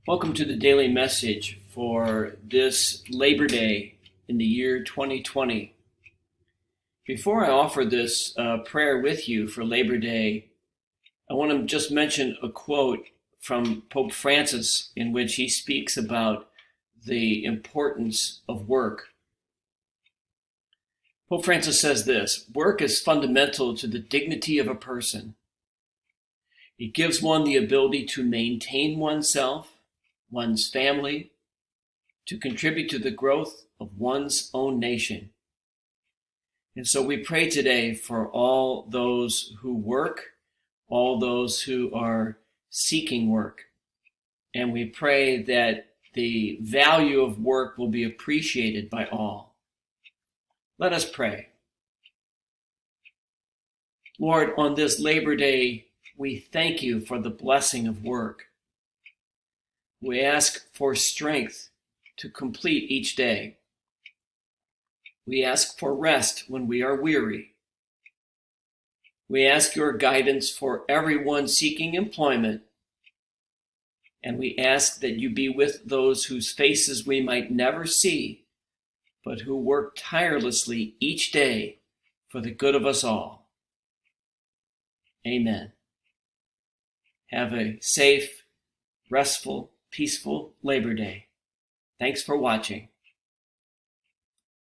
Welcome to the daily message for this Labor Day in the year 2020. Before I offer this prayer with you for Labor Day, I want to just mention a quote from Pope Francis in which he speaks about the importance of work. Pope Francis says this: "Work is fundamental to the dignity of a person. It gives one the ability to maintain oneself, one's family, to contribute to the growth of one's own nation." And so we pray today for all those who work, all those who are seeking work. And we pray that the value of work will be appreciated by all. Let us pray. Lord, on this Labor Day, we thank you for the blessing of work. We ask for strength to complete each day. We ask for rest when we are weary. We ask your guidance for everyone seeking employment. And we ask that you be with those whose faces we might never see, but who work tirelessly each day for the good of us all. Amen. Have a safe, restful, peaceful Labor Day. Thanks for watching.